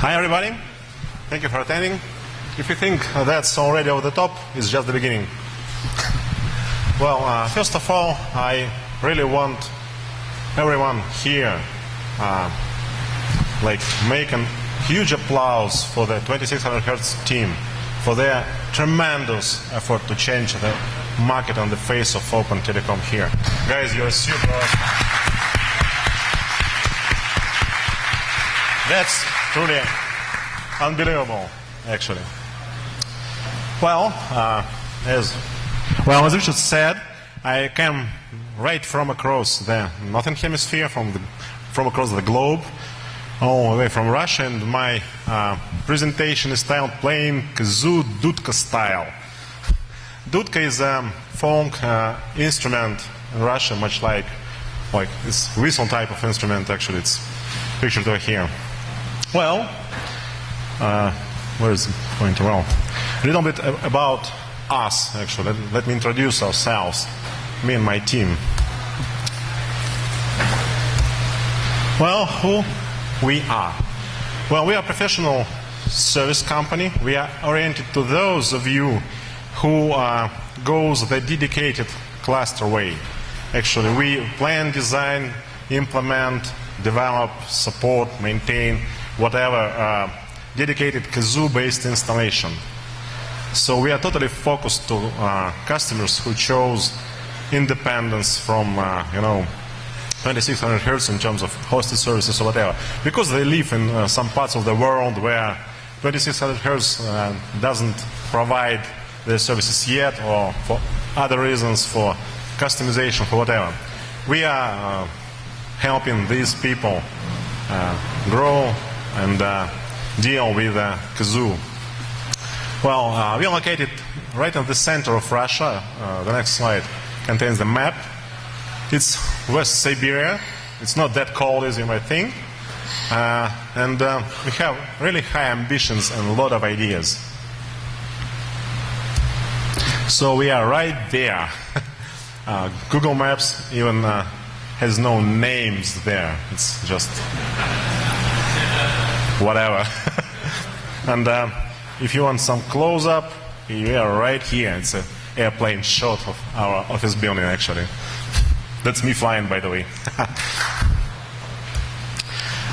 Hi everybody, thank you for attending. If you think that's already over the top, it's just the beginning. Well, first of all, I really want everyone here make a huge applause for the 2600 Hz team for their tremendous effort to change the market on the face of open telecom here. Guys, you're super awesome. That's truly unbelievable, actually. Well, as Richard said, I came right from across the northern hemisphere, from across the globe, all the way from Russia, and my presentation is styled playing Kazoo Dudka style. Dudka is a folk instrument in Russia, much like this whistle type of instrument. Actually, it's pictured over here. Well, where is the point? Well, a little bit about us, actually. Let me introduce ourselves, me and my team. Well, who we are? Well, we are a professional service company. We are oriented to those of you who goes the dedicated cluster way. Actually, we plan, design, implement, develop, support, maintain whatever dedicated Kazoo-based installation. So we are totally focused to customers who chose independence from 2600 Hz in terms of hosted services or whatever, because they live in some parts of the world where 2600 Hz doesn't provide their services yet, or for other reasons, for customization, for whatever. We are helping these people grow and deal with Kazoo. Well, we are located right in the center of Russia. The next slide contains the map. It's West Siberia. It's not that cold as you might think. And we have really high ambitions and a lot of ideas. So we are right there. Google Maps even has no names there. It's just whatever. And if you want some close-up, we are right here. It's an airplane shot of our office building, actually. That's me flying, by the way.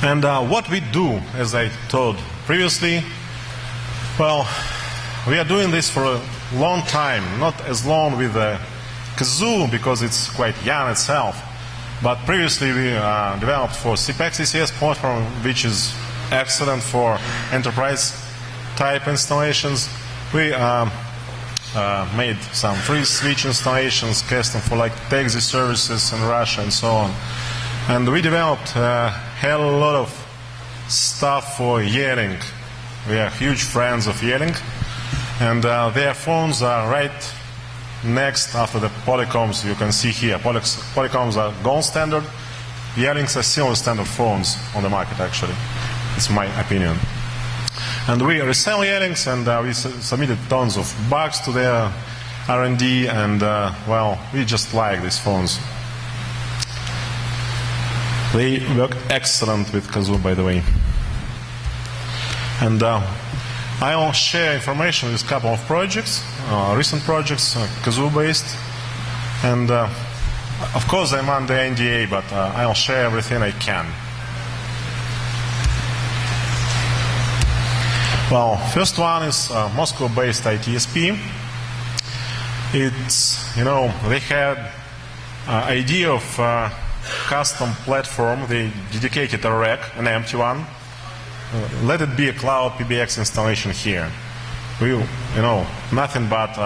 And what we do, as I told previously, well, we are doing this for a long time. Not as long with Kazoo, because it's quite young itself. But previously we developed for CPAC CCS platform, which is excellent for enterprise-type installations. We made some free switch installations, custom for taxi services in Russia and so on. And we developed a hell lot of stuff for Yelling. We are huge friends of Yelling. And their phones are right next after the Polycoms you can see here. Polycoms are gold standard. Yellings are silver standard phones on the market, actually. It's my opinion. And we resell Yellings, and we submitted tons of bugs to their R&D, and well, we just like these phones. They work excellent with Kazoo, by the way. And I'll share information with a couple of projects, recent projects, Kazoo-based. And of course, I'm under NDA, but I'll share everything I can. Well, first one is Moscow-based ITSP. It's, they had idea of custom platform. They dedicated a rack, an empty one. Let it be a cloud PBX installation here. We, nothing but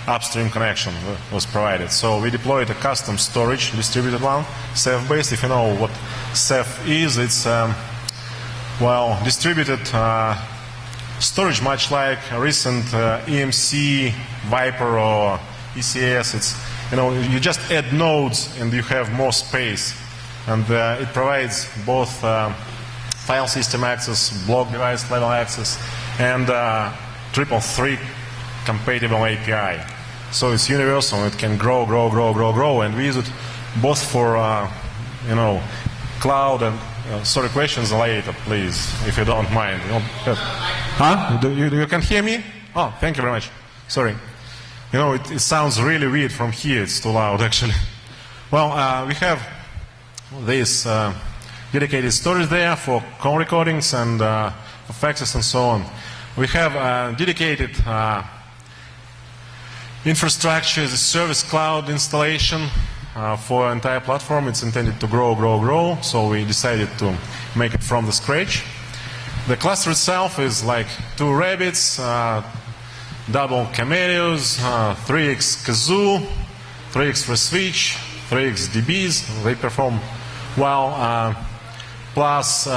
upstream connection was provided. So we deployed a custom storage, distributed one, Ceph-based. If you know what Ceph is, it's, well, distributed storage, much like a recent EMC, Viper, or ECS. It's, you just add nodes and you have more space. And it provides both file system access, block device level access, and 333 compatible API. So it's universal. It can grow, and we use it both for, cloud and sorry, questions later, please, if you don't mind. Huh? You can hear me? Oh, thank you very much. Sorry. You know, it sounds really weird from here. It's too loud, actually. Well, we have this dedicated storage there for call recordings and for faxes and so on. We have dedicated infrastructure as a service cloud installation for entire platform. It's intended to grow, so we decided to make it from the scratch. The cluster itself is like 2 rabbits, double camellios, 3x Kazoo, 3x for switch, 3x DBs. They perform well, plus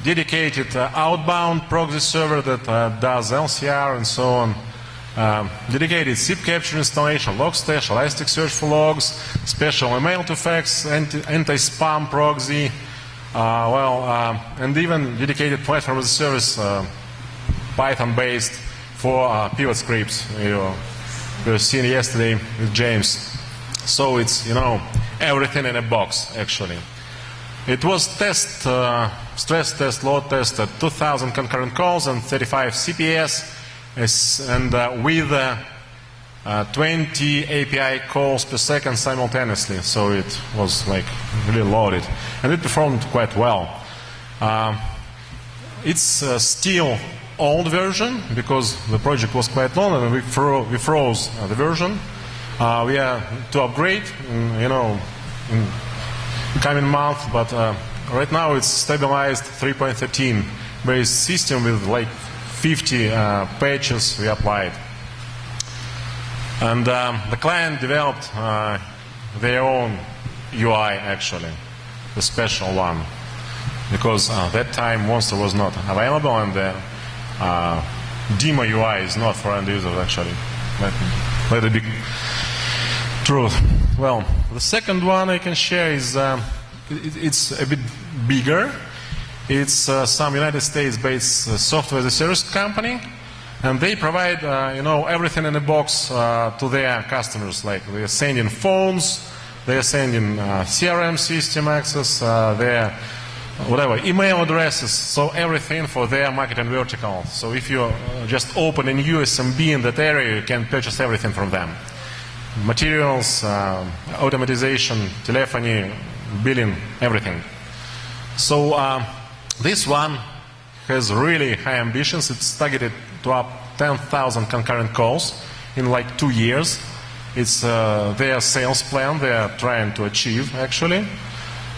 dedicated outbound proxy server that does LCR and so on. Dedicated SIP capture installation, Logstash, Elasticsearch for logs, special email to fax, anti-spam proxy, and even dedicated platform as a service, Python-based for pivot scripts. We were seeing yesterday with James. So it's, you know, everything in a box, actually. It was stress test, load test at 2,000 concurrent calls and 35 CPS. And with 20 API calls per second simultaneously, so it was like really loaded, and it performed quite well. It's still old version because the project was quite long, and we froze the version. We are to upgrade, in coming month, but right now it's stabilized 3.13 based system with like 50 patches we applied. And the client developed their own UI, actually, the special one, because that time Monster was not available, and the demo UI is not for end users, actually. Let it be truth. Well, the second one I can share is it's a bit bigger. It's some United States-based software as a service company, and they provide, everything in a box to their customers. Like they are sending phones, they are sending CRM system access, their email addresses, so everything for their marketing vertical. So if you just open a new SMB in that area, you can purchase everything from them. Materials, automatization, telephony, billing, everything. So this one has really high ambitions. It's targeted to up 10,000 concurrent calls in like 2 years. It's their sales plan they are trying to achieve, actually.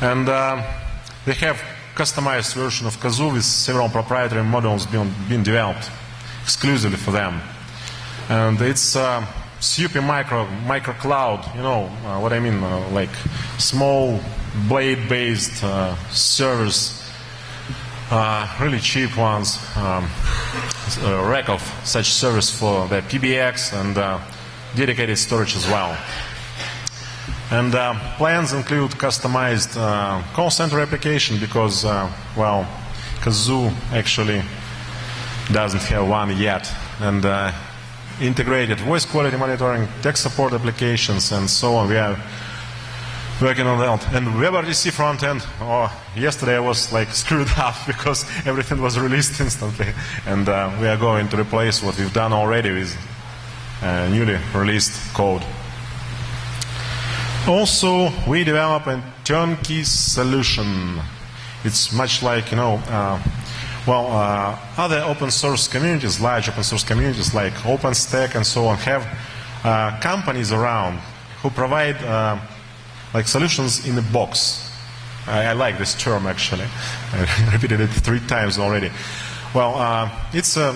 And they have customized version of Kazoo with several proprietary models being developed exclusively for them. And it's super micro cloud, what I mean, like small blade-based servers, really cheap ones, a rack of such servers for the PBX and dedicated storage as well. And plans include customized call center application because, Kazoo actually doesn't have one yet. And integrated voice quality monitoring, tech support applications, and so on. We are working on that. And WebRTC front end, yesterday I was like screwed up because everything was released instantly. And we are going to replace what we've done already with newly released code. Also, we develop a turnkey solution. It's much like, other open source communities, large open source communities like OpenStack and so on, have companies around who provide like solutions in a box. I like this term, actually. I repeated it 3 times already. Well, it's a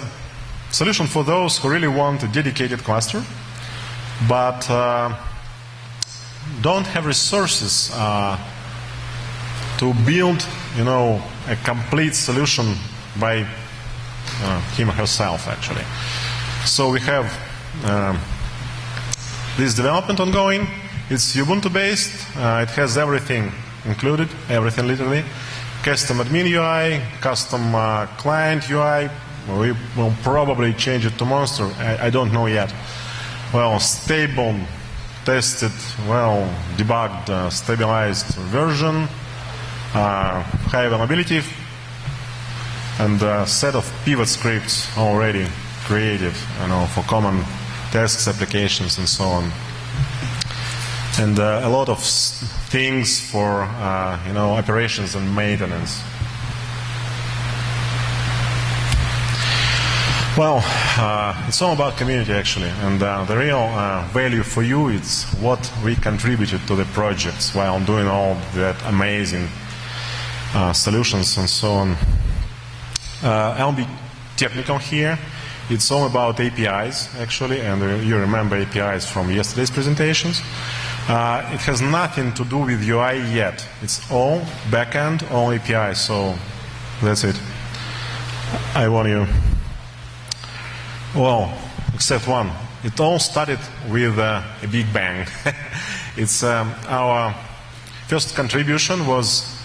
solution for those who really want a dedicated cluster, but don't have resources to build, a complete solution by him or herself, actually. So we have this development ongoing. It's Ubuntu-based. It has everything included, everything literally. Custom admin UI, custom client UI. We will probably change it to Monster. I don't know yet. Well, stable, tested, debugged, stabilized version. high availability, and a set of pivot scripts already created, for common tasks, applications, and so on. And a lot of things for operations and maintenance. Well, it's all about community actually, and the real value for you is what we contributed to the projects while doing all that amazing solutions and so on. I'll be technical here. It's all about APIs actually, and you remember APIs from yesterday's presentations. It has nothing to do with UI yet. It's all backend, all APIs, so that's it. I want you. Well, except one. It all started with a big bang. It's our first contribution was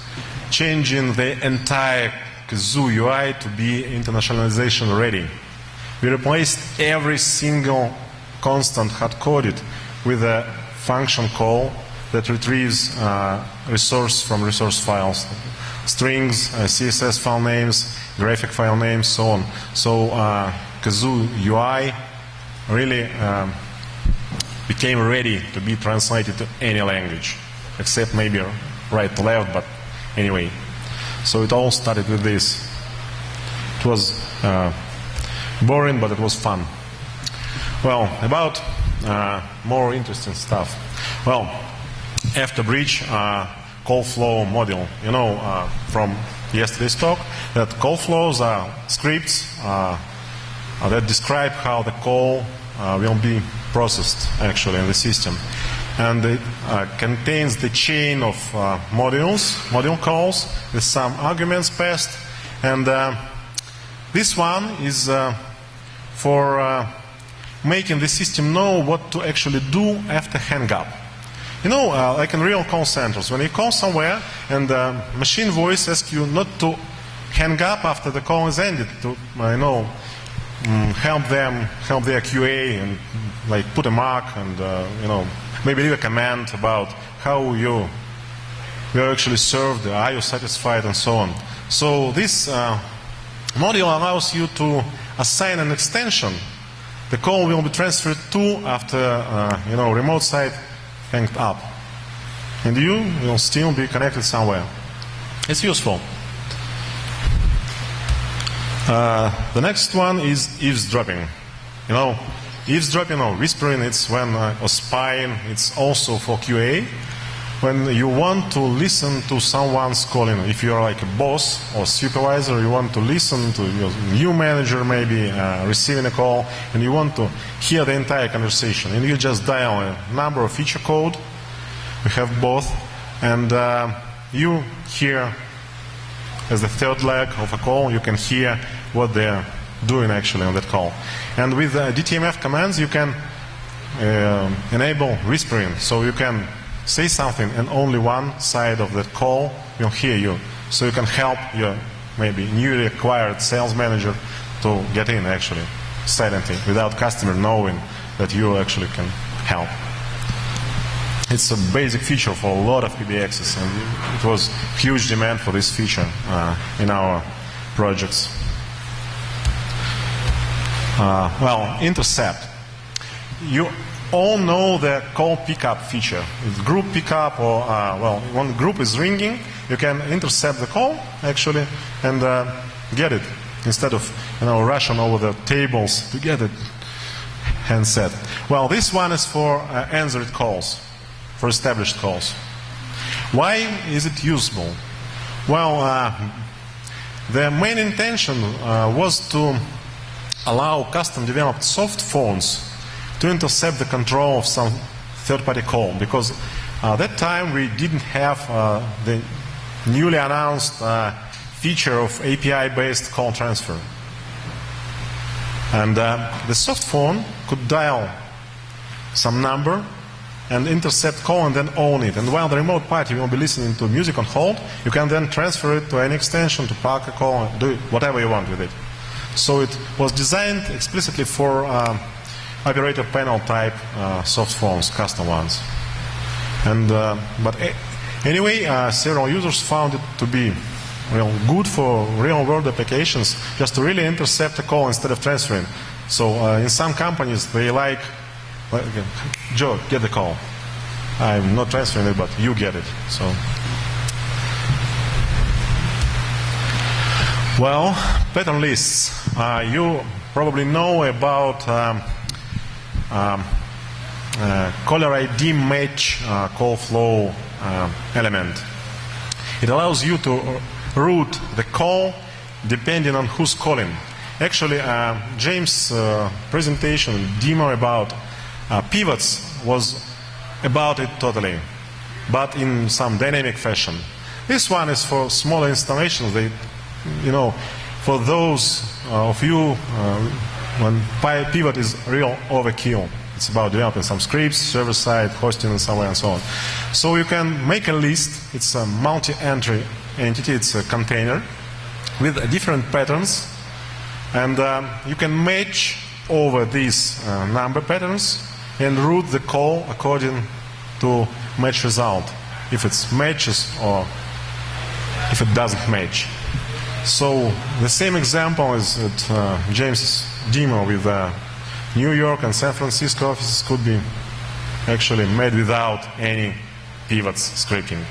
changing the entire Kazoo UI to be internationalization ready. We replaced every single constant hard-coded with a function call that retrieves resource from resource files, strings, CSS file names, graphic file names, so on. So Kazoo UI really became ready to be translated to any language, except maybe right to left, but anyway. So it all started with this. It was boring, but it was fun. Well, about more interesting stuff. Well, after bridge, call flow module. You know from yesterday's talk that call flows are scripts that describe how the call will be processed actually in the system. And it contains the chain of module calls with some arguments passed. And this one is for making the system know what to actually do after hang up. You know, like in real call centers, when you call somewhere and machine voice asks you not to hang up after the call is ended, to help their QA and like put a mark and maybe leave a comment about how you were actually served, are you satisfied, and so on. So this module allows you to assign an extension. The call will be transferred to after remote site hanged up, and you will still be connected somewhere. It's useful. The next one is eavesdropping. Eavesdropping or whispering, it's when, or spying, it's also for QA. When you want to listen to someone's calling, if you're like a boss or supervisor, you want to listen to your new manager maybe receiving a call, and you want to hear the entire conversation. And you just dial a number of feature code, we have both, and you hear as the third leg of a call, you can hear what they're doing actually on that call. And with DTMF commands, you can enable whispering, so you can say something and only one side of that call will hear you. So you can help your maybe newly acquired sales manager to get in actually silently without customer knowing that you actually can help. It's a basic feature for a lot of PBXs, and it was huge demand for this feature in our projects. Well, intercept. You all know the call pickup feature. It's group pickup, or when group is ringing, you can intercept the call actually and get it instead of rushing over the tables to get it handset. Well, this one is for answered calls, for established calls. Why is it usable? Well, the main intention was to allow custom-developed soft phones to intercept the control of some third-party call, because at that time we didn't have the newly announced feature of API-based call transfer. And the soft phone could dial some number and intercept call and then own it. And while the remote party will be listening to music on hold, you can then transfer it to any extension to park a call and do whatever you want with it. So it was designed explicitly for operator panel type soft phones, custom ones. And but Anyway, several users found it to be good for real-world applications, just to really intercept a call instead of transferring. So in some companies, they like, Joe, get the call. I'm not transferring it, but you get it. So, well, pattern lists. You probably know about caller ID match call flow element. It allows you to route the call depending on who's calling. Actually, James' presentation, demo about pivots was about it totally, but in some dynamic fashion. This one is for smaller installations. They, for those of you when pivot is real overkill. It's about developing some scripts, server-side, hosting, and somewhere and so on. So you can make a list. It's a multi-entry entity. It's a container with different patterns. And you can match over these number patterns and route the call according to match result, if it matches or if it doesn't match. So the same example is at James's demo with New York and San Francisco offices could be actually made without any pivots scripting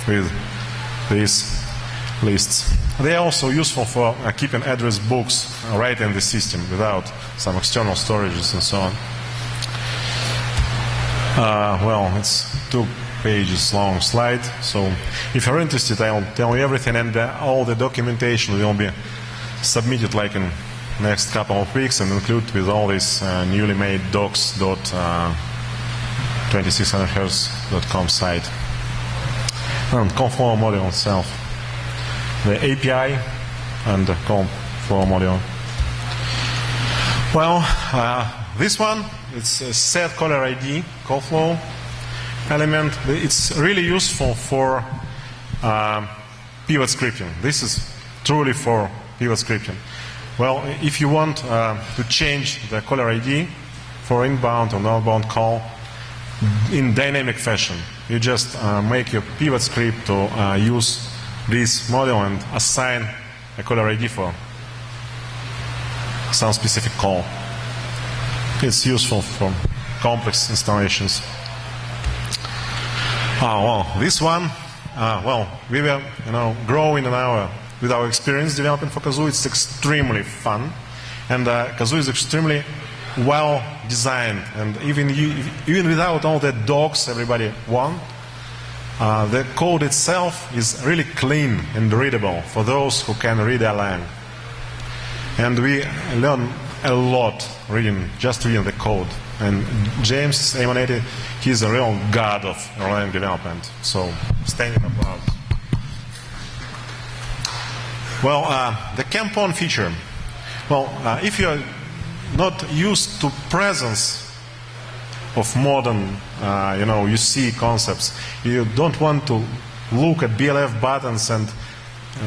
with these lists. They are also useful for keeping address books right in the system without some external storages and so on. Well, it's 2 pages long slide, so if you're interested, I'll tell you everything, and all the documentation will be submitted like in next couple of weeks and include with all these newly made docs.2600hz.com site. And call flow module itself, the API and the call flow module. Well, this one, it's a set caller ID call flow element. It's really useful for pivot scripting. This is truly for pivot scripting. Well, if you want to change the caller ID for inbound or outbound call in dynamic fashion, you just make your pivot script to use this module and assign a caller ID for some specific call. It's useful for complex installations. Well, this one, well, we were, growing with our experience developing for Kazoo. It's extremely fun, and Kazoo is extremely well designed. And even without all the docs everybody want, the code itself is really clean and readable for those who can read Erlang. And we learn a lot just reading the code. And James Amoneti, he's a real god of Erlang development. So, standing applause. Well, the camp on feature. Well, if you're not used to presence of modern, UC concepts, you don't want to look at BLF buttons and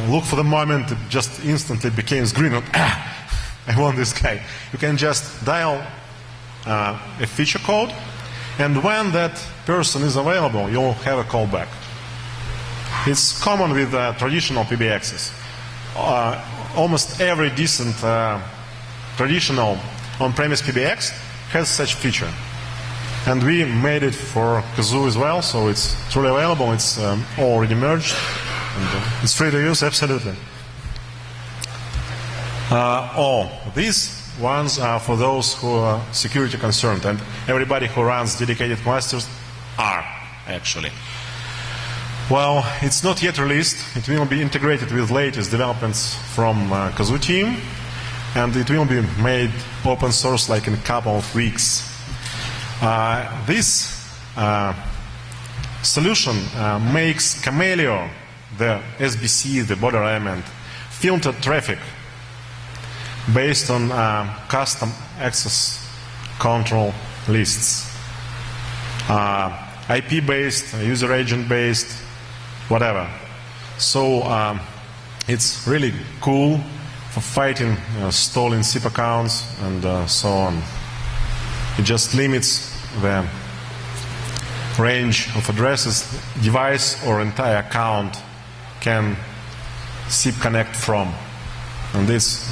look for the moment it just instantly becomes green. I want this guy. You can just dial a feature code, and when that person is available, you'll have a callback. It's common with traditional PBXs. Almost every decent traditional on-premise PBX has such feature. And we made it for Kazoo as well, so it's truly available. It's already merged, and it's free to use, absolutely. These ones are for those who are security concerned, and everybody who runs dedicated clusters are, actually. Well, it's not yet released. It will be integrated with latest developments from Kazoo team, and it will be made open source like in a couple of weeks. This solution makes Chameleon, the SBC, the border element, filter traffic based on custom access control lists. IP-based, user agent-based, whatever. So it's really cool for fighting stolen SIP accounts and so on. It just limits the range of addresses device or entire account can SIP connect from. And it's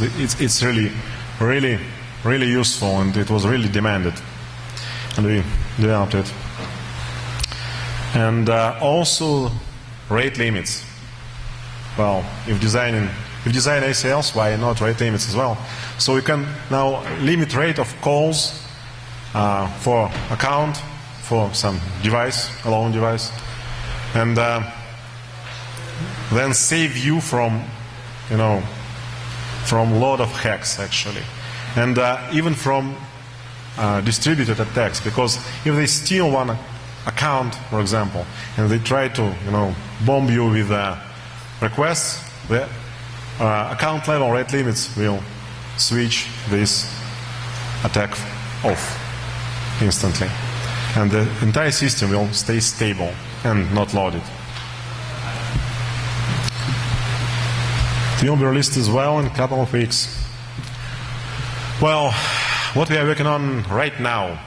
really useful, and it was really demanded. And we developed it. And also rate limits. Well, if design ACLs, why not rate limits as well? So we can now limit rate of calls for account, for some device, alone device, and then save you from, from load of hacks actually, and even from distributed attacks. Because if they steal one account, for example, and they try to, bomb you with requests, the account level rate limits will switch this attack off instantly, and the entire system will stay stable and not loaded. It will be released as well in a couple of weeks. Well, what we are working on right now,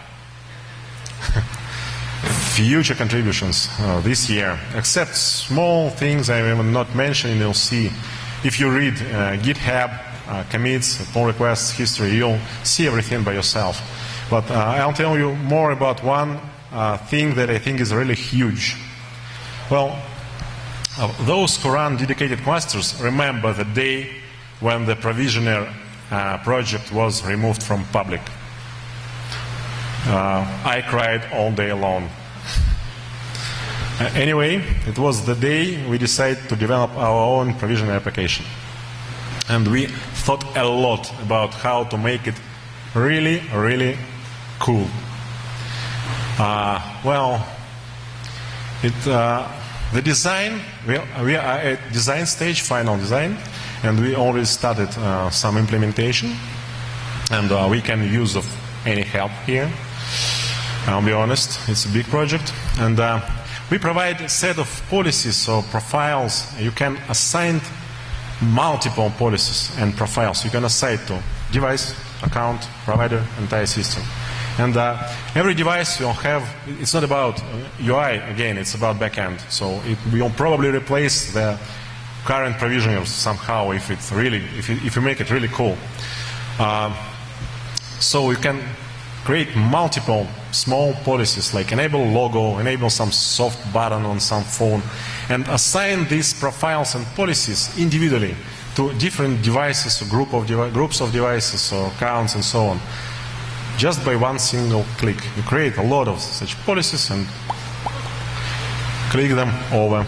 future contributions this year, except small things I will not mention. You'll see if you read GitHub commits, pull requests, history, you'll see everything by yourself. But I'll tell you more about one thing that I think is really huge. Well, those who run dedicated clusters remember the day when the provisioner project was removed from public. I cried all day long. Anyway, it was the day we decided to develop our own provisioner application. And we thought a lot about how to make it really, really cool. The design, we are at design stage, final design, and we already started some implementation, and we can use of any help here. I'll be honest, it's a big project, and we provide a set of policies or profiles. You can assign multiple policies and profiles. You can assign to device, account, provider, entire system. And every device will have, it's not about UI, again, it's about backend. So it will probably replace the current provisioners somehow if it's really, if you make it really cool. So you can create multiple small policies like enable logo, enable some soft button on some phone, and assign these profiles and policies individually to different devices, or groups of devices or accounts and so on. Just by one single click. You create a lot of such policies and click them over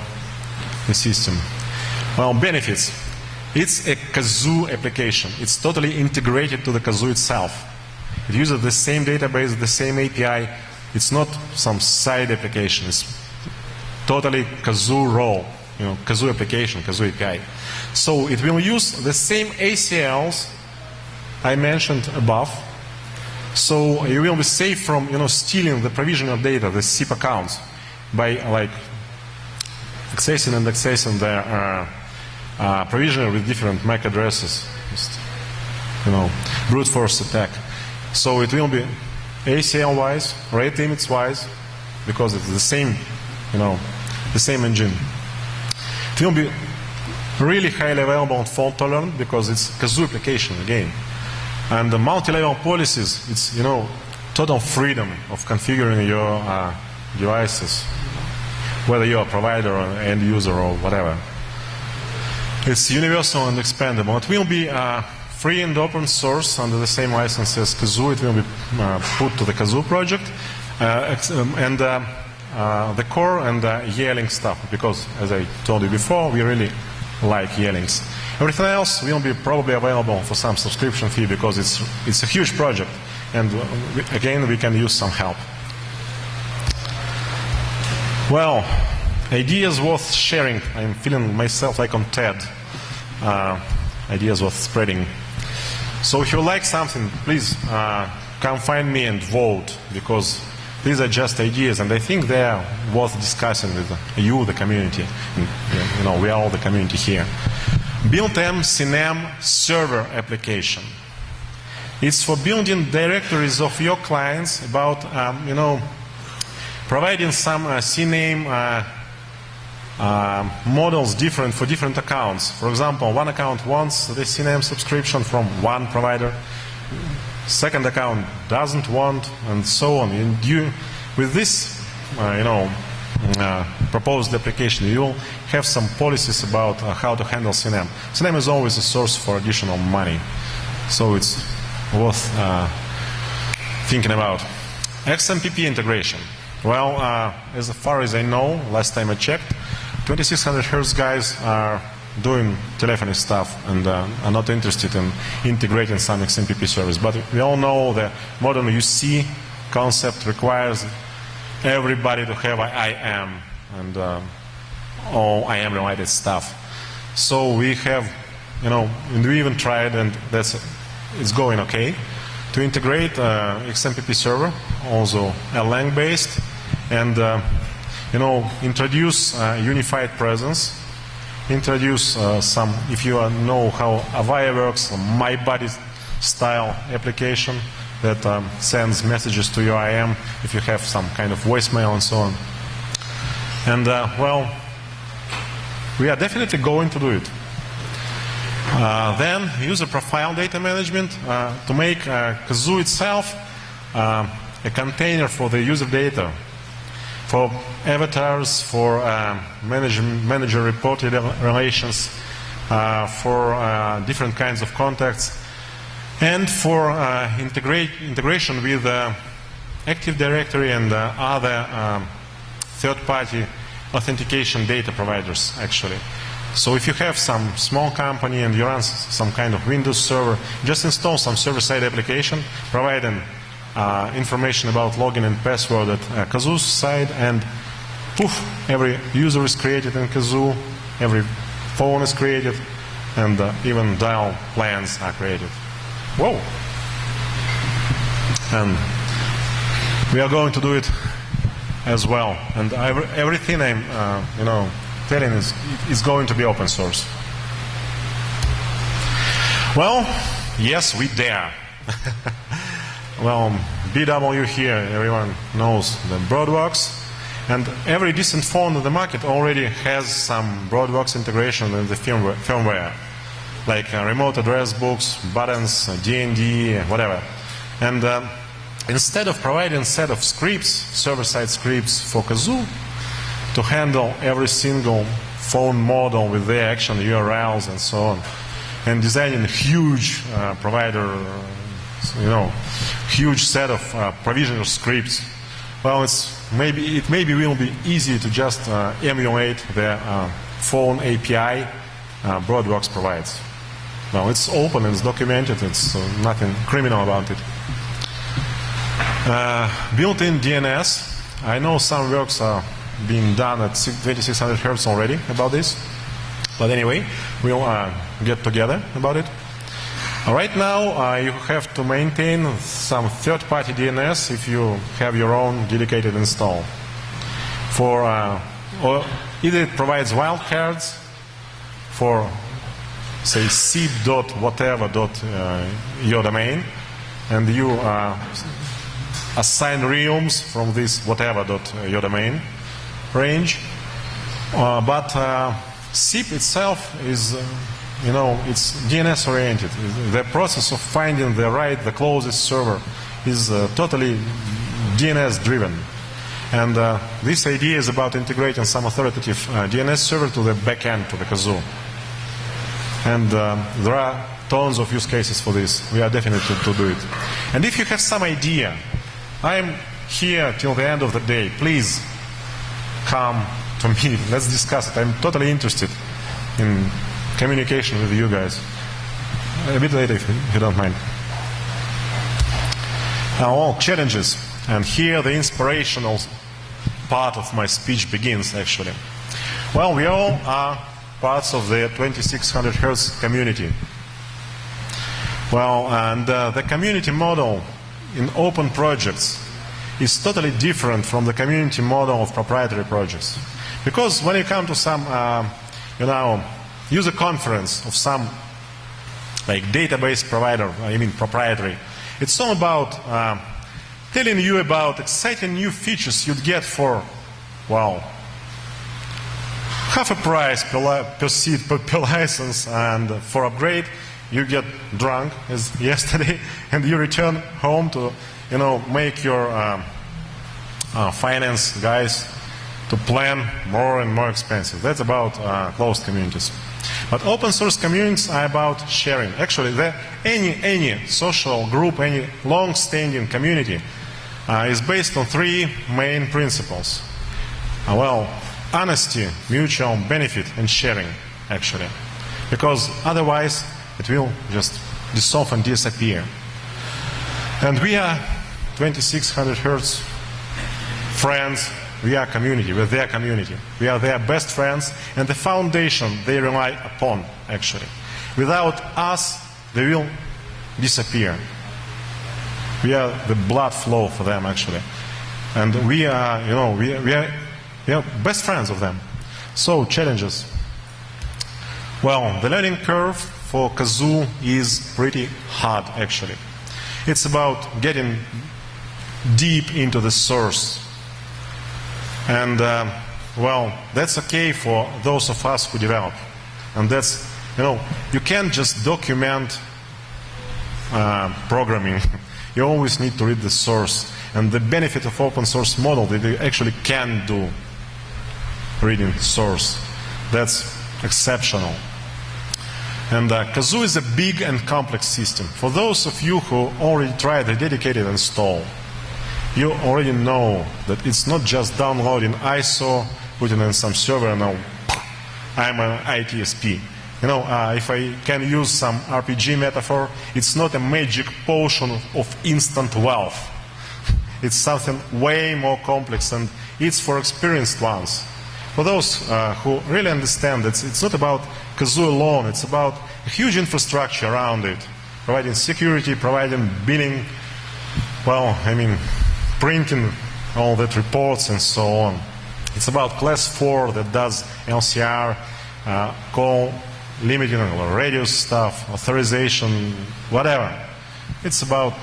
the system. Well, benefits. It's a Kazoo application. It's totally integrated to the Kazoo itself. It uses the same database, the same API. It's not some side application. It's totally Kazoo role, Kazoo application, Kazoo API. So it will use the same ACLs I mentioned above. So you will be safe from stealing the provision of data, the SIP accounts, by like accessing and accessing their provisioner with different MAC addresses, just, brute force attack. So it will be ACL wise, rate limits wise, because it's the same, the same engine. It will be really highly available and fault tolerant because it's Kazoo application again. And the multi-level policies, it's, total freedom of configuring your devices, whether you're a provider or an end user or whatever. It's universal and expandable. It will be free and open source under the same license as Kazoo. It will be put to the Kazoo project. And the core and Yearling stuff, because as I told you before, we really like Yearlings. Everything else will be probably available for some subscription fee because it's a huge project, and again we can use some help. Well, ideas worth sharing. I'm feeling myself like on TED. Ideas worth spreading. So if you like something, please come find me and vote, because these are just ideas, and I think they are worth discussing with you, the community. And, we are all the community here. Build-M CNAME server application. It's for building directories of your clients about, providing some CNAME models different for different accounts. For example, one account wants the CNAME subscription from one provider, second account doesn't want, and so on. And with this, proposed application, you will have some policies about how to handle CNAME. CNAME is always a source for additional money, so it's worth thinking about. XMPP integration. Well, as far as I know, last time I checked, 2600 Hz guys are doing telephony stuff and are not interested in integrating some XMPP service. But we all know the modern UC concept requires everybody to have IAM and all IAM related stuff. So we have, and we even tried, and it's going okay, to integrate XMPP server, also Erlang based, and introduce unified presence, introduce some, if you know how Avaya works, my body style application that sends messages to your IAM if you have some kind of voicemail and so on. And well, we are definitely going to do it. Then user profile data management, to make Kazoo itself a container for the user data, for avatars, for manager-reported relations, for different kinds of contacts, and for integration with Active Directory and other third-party authentication data providers, actually. So if you have some small company and you run some kind of Windows server, just install some server-side application providing information about login and password at Kazoo's side, and poof, every user is created in Kazoo, every phone is created, and even dial plans are created. Whoa! And we are going to do it as well. And everything I'm, telling is going to be open source. Well, yes, we dare. Well, BW here, everyone knows the Broadbox, and every decent phone on the market already has some Broadbox integration in the firmware, like remote address books, buttons, DND, whatever. And instead of providing a set of scripts, server-side scripts for Kazoo to handle every single phone model with their action URLs and so on, and designing a huge provider, huge set of provisioner scripts. Well, it maybe will be easy to just emulate the phone API Broadbox provides. Well, it's open and it's documented. It's nothing criminal about it. Built-in DNS. I know some works are being done at 2600 Hz already about this. But anyway, we'll get together about it. Right now, you have to maintain some third-party DNS if you have your own dedicated install. For or either it provides wildcards for, say, seed.whatever.your domain, and you assign realms from this whatever.your domain range. But SIP itself is it's DNS oriented. The process of finding the closest server is totally DNS driven. And this idea is about integrating some authoritative DNS server to the backend, to the Kazoo. And there are tons of use cases for this. We are definitely to do it. And if you have some idea, I'm here till the end of the day. Please come to me. Let's discuss it. I'm totally interested in communication with you guys. A bit later, if you don't mind. Now, all challenges. And here the inspirational part of my speech begins, actually. Well, we all are parts of the 2600 Hz community. Well, and the community model in open projects is totally different from the community model of proprietary projects. Because when you come to some, user conference of some database provider, proprietary, it's all about telling you about exciting new features you'd get for, well, half a price per seat per license, and for upgrade you get drunk as yesterday and you return home to, make your finance guys to plan more and more expensive. That's about closed communities. But open source communities are about sharing. Actually, any social group, any long-standing community is based on three main principles. Honesty, mutual benefit, and sharing, actually. Because otherwise, it will just dissolve and disappear. And we are 2600 Hertz friends. We are community, we're their community. We are their best friends and the foundation they rely upon, actually. Without us, they will disappear. We are the blood flow for them, actually. And we are, we are best friends of them. So, challenges. Well, the learning curve for Kazoo is pretty hard, actually. It's about getting deep into the source. And, that's okay for those of us who develop. And that's, you can't just document programming. You always need to read the source. And the benefit of open source model that you actually can do reading source. That's exceptional. And Kazoo is a big and complex system. For those of you who already tried the dedicated install, you already know that it's not just downloading ISO, putting in some server, and now I'm an ITSP. If I can use some RPG metaphor, it's not a magic potion of instant wealth. It's something way more complex, and it's for experienced ones. For those who really understand that it's not about Kazoo alone, it's about a huge infrastructure around it, providing security, providing billing, printing all that reports and so on. It's about class 4 that does LCR, call limiting or radius stuff, authorization, whatever. It's about,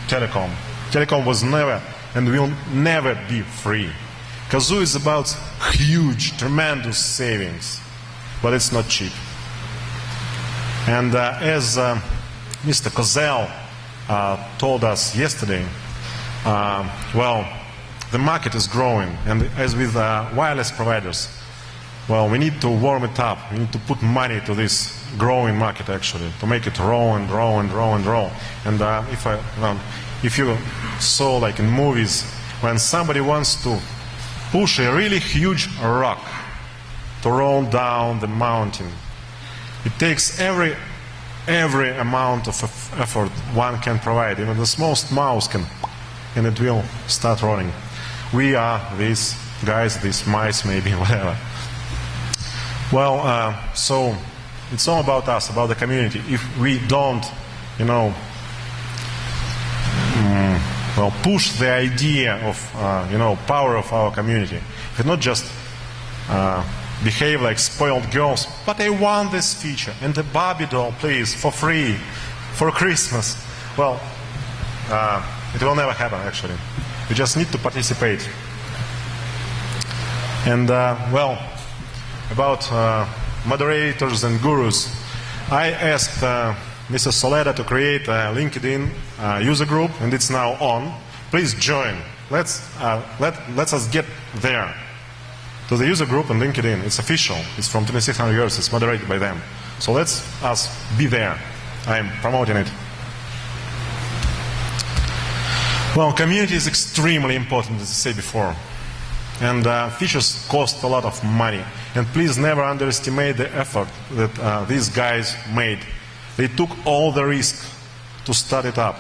telecom. Telecom was never and will never be free. Kazoo is about huge, tremendous savings, but it's not cheap. And as Mr. Kozel told us yesterday, the market is growing, and as with wireless providers, we need to warm it up. We need to put money to this growing market, actually, to make it grow and grow and grow and grow. And if you saw, like in movies, when somebody wants to push a really huge rock to roll down the mountain, it takes every amount of effort one can provide. Even the smallest mouse can, and it will start rolling. We are these guys, these mice, maybe, whatever. So it's all about us, about the community. If we don't, push the idea of, power of our community, if we not just behave like spoiled girls, but I want this feature, and the Barbie doll, please, for free, for Christmas, it will never happen, actually. You just need to participate. And, about moderators and gurus, I asked Mrs. Soleda to create a LinkedIn user group, and it's now on. Please join. Let's us get there to the user group on LinkedIn. It's official. It's from 2600 years. It's moderated by them. So let's us be there. I'm promoting it. Community is extremely important, as I said before. And features cost a lot of money. And please never underestimate the effort that these guys made. They took all the risk to start it up.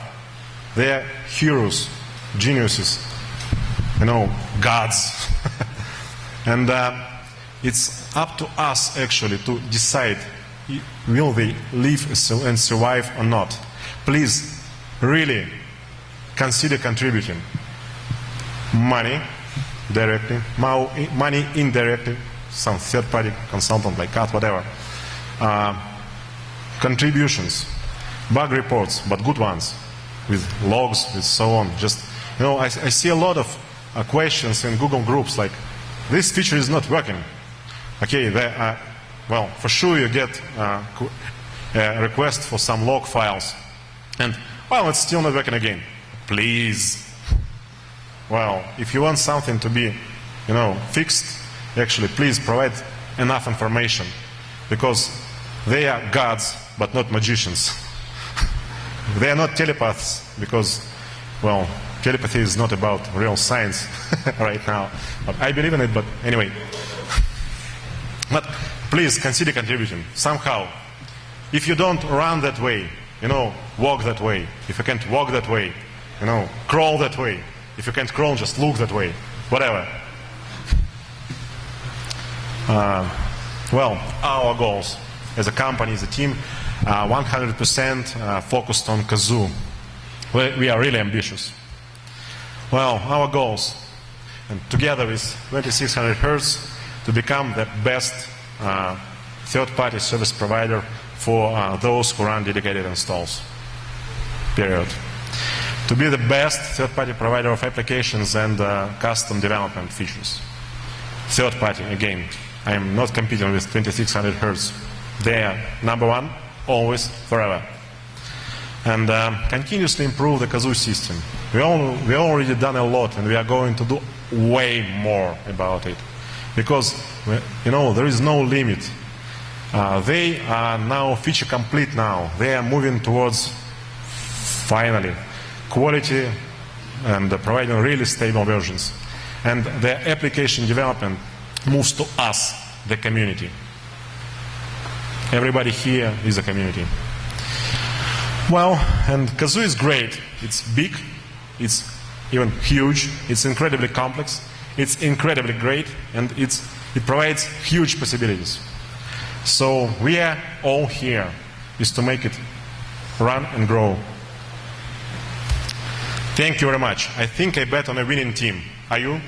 They are heroes, geniuses, gods. And it's up to us, actually, to decide, will they live and survive or not. Please, really, consider contributing. Money directly, money indirectly, some third-party consultant like Kat, whatever. Contributions, bug reports, but good ones, with logs, with so on. Just You know, I see a lot of questions in Google groups like, this feature is not working. Okay, well, for sure you get a request for some log files. And, well, it's still not working again. Please. Well, if you want something to be, you know, fixed, actually, please provide enough information. Because they are gods, but not magicians. They are not telepaths, because, well, telepathy is not about real science right now. But I believe in it, but anyway. But please consider contributing somehow. If you don't run that way, you know, walk that way. If you can't walk that way, you know, crawl that way. If you can't crawl, just look that way. Whatever. Well, our goals as a company, as a team, 100% focused on Kazoo. We are really ambitious. Well, our goals, and together with 2600 Hertz, to become the best third-party service provider for those who run dedicated installs. Period. To be the best third-party provider of applications and custom development features. Third-party, again, I am not competing with 2600 Hertz. They are number one, always, forever. And continuously improve the Kazoo system. We already done a lot, and we are going to do way more about it. Because, you know, there is no limit. They are now feature complete now. They are moving towards, finally, quality and providing really stable versions. And the application development moves to us, the community. Everybody here is a community. Well, and Kazoo is great. It's big, it's even huge, it's incredibly complex, it's incredibly great, and it provides huge possibilities. So we are all here is to make it run and grow. Thank you very much. I think I bet on a winning team. Are you?